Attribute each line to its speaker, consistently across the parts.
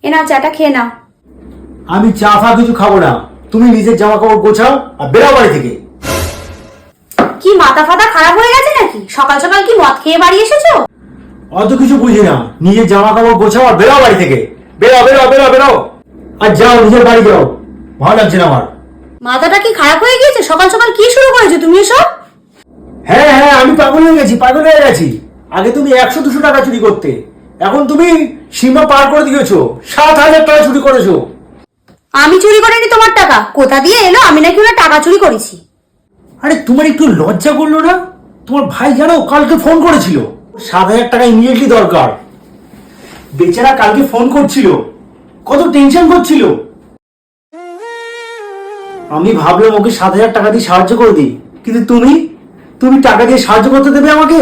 Speaker 1: এ নাও চাটা খেয়ে নাও।
Speaker 2: আমি চা ফা কিছু খাবো না, তুমি নিজের জামা কাপড় গোছাও আর বেরাও বাড়ি থেকে।
Speaker 1: কি মাথা ফাতা খারাপ হয়ে গেছে নাকি? সকাল সকাল কি মদ খেয়ে বাড়ি এসেছো?
Speaker 2: অত কিছু বুঝি না, নিজের জামা কাপড় গোছাও আর বেরাও বাড়ি থেকে। বেরাও বেরাও বেরাও বেরাও, আর যাও নিজের বাড়ি যাও, ভালো লাগছে না আমার।
Speaker 1: মাথাটা কি খারাপ হয়ে গিয়েছে? সকাল সকাল কি শুরু করেছো তুমি এসব?
Speaker 2: হ্যাঁ হ্যাঁ, আমি পাগল হয়ে গেছি, পাগল হয়ে গেছি। আগে তুমি 100-200 টাকা চুরি করতে, এখন তুমি সীমা পার করে দিয়েছো, 7,000 টাকা চুরি করেছো।
Speaker 1: আমি চুরি করিনি তোমার টাকা, কোথা দিয়ে এলো আমি নাকি ওনার টাকা চুরি করেছি?
Speaker 2: আরে তোমার একটু লজ্জা করলো না? তোমার ভাই জানো কালকে ফোন করেছিল, 7,000 টাকা ইমিডিয়েটলি দরকার। বেচারা কালকে ফোন করছিল, কত টেনশন করছিল। আমি ভাবলাম ওকে 7,000 টাকা দিয়ে সাহায্য করে দিই, কিন্তু তুমি টাকা দিয়ে সাহায্য করতে দেবে আমাকে?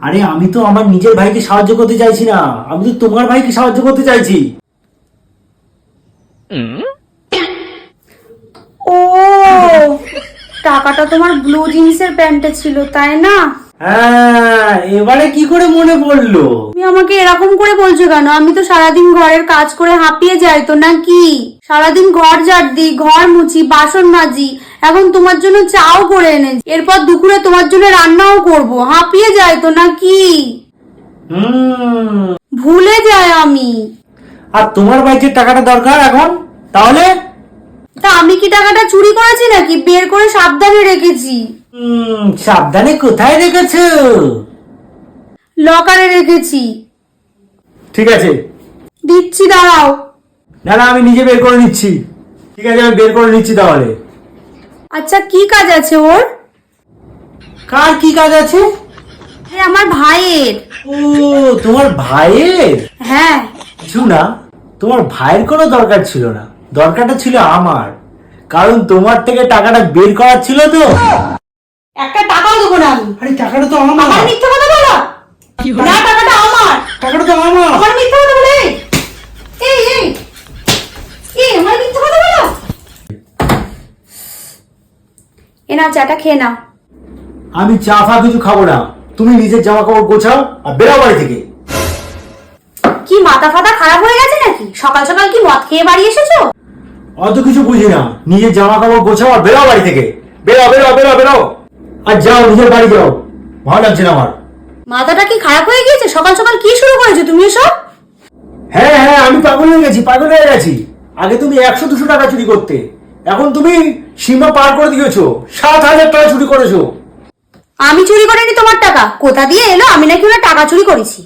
Speaker 2: আরে আমি তো আমার নিজের ভাইকে সাহায্য করতে চাইছি না, আমি তো তোমার ভাইকে সাহায্য করতে চাইছি।
Speaker 1: ও, টাকাটা তোমার ব্লু জিন্সের প্যান্টে ছিল তাই না?
Speaker 2: হ্যাঁ, এবারে কি করে মনে পড়লো?
Speaker 1: তুমি আমাকে এরকম করে বলছো কেন? আমি তো সারাদিন ঘরের কাজ করে হাঁপিয়ে যাই তো নাকি? সারাদিন ঘর ঝাড় দিই, ঘর মুছি, বাসন মাজি, এখন তোমার জন্য চাও করে এনেছি, এরপর দুপুরে তোমার জন্য রান্নাও করব, হাঁপিয়ে যাই তো নাকি? ভুলে যাই আমি।
Speaker 2: আর তোমার ভাইকে টাকাটা দরকার এখন, তাহলে?
Speaker 1: তা আমি কি টাকাটা চুরি করেছি নাকি? বের করে সাবধানে রেখেছি।
Speaker 2: সাবধানে কোথায় রেখেছো?
Speaker 1: লকারে রেখেছি।
Speaker 2: ঠিক আছে,
Speaker 1: দিচ্ছি, দাঁড়াও।
Speaker 2: না না, আমি নিজে বের করে নিচ্ছি। ঠিক আছে, আমি বের করে নিচ্ছি তাহলে।
Speaker 1: আচ্ছা, কি কাজ আছে ওর?
Speaker 2: কার কি কাজ আছে?
Speaker 1: আরে আমার ভাইয়ের।
Speaker 2: ও, তোমার ভাইয়ের?
Speaker 1: হ্যাঁ।
Speaker 2: কিছু না, তোমার ভাইয়ের কোনো দরকার ছিল না, দরকারটা ছিল আমার, কারণ তোমার থেকে টাকাটা বের করার ছিল তো।
Speaker 1: একটা টাকাও দেবো না আমি।
Speaker 2: আরে টাকাটা তো আমার।
Speaker 1: আমার মিথ্যা কথা বলো না, টাকাটা আমার।
Speaker 2: টাকাটা তো আমার।
Speaker 1: আমার মিথ্যা কথা বলে, এই এই এই আমার মিথ্যা কথা বলো। এ নাও চাটা খেয়ে নাও।
Speaker 2: আমি চা ফা কিছু খাবো না, তুমি নিজের জামা কাপড় গোছাও আর বেরাও বাড়ি থেকে।
Speaker 1: কি মাথা ফাতা খারাপ হয়ে গেছে নাকি? সকাল সকাল কি মদ খেয়ে বাড়ি এসেছো?
Speaker 2: অত কিছু বুঝি না, নিজের জামা কাপড় গোছাও আর বেরাও বাড়ি থেকে। বেরাও বেরাও বেরাও বেরাও, আর যাও নিজের বাড়ি যাও, ভালো লাগছে না আমার।
Speaker 1: মাথাটা কি খারাপ হয়ে গিয়েছে? সকাল সকাল কি শুরু করেছো তুমি এসব?
Speaker 2: হ্যাঁ হ্যাঁ, আমি পাগল হয়ে গেছি, পাগল হয়ে গেছি। আগে তুমি 100-200 টাকা চুরি করতে, এখন তুমি সীমা পার করে দিয়েছো, 7,000 টাকা চুরি করেছো।
Speaker 1: আমি চুরি করিনি তোমার টাকা, কোথা দিয়ে এলো আমি নাকি ওনার টাকা চুরি করেছি?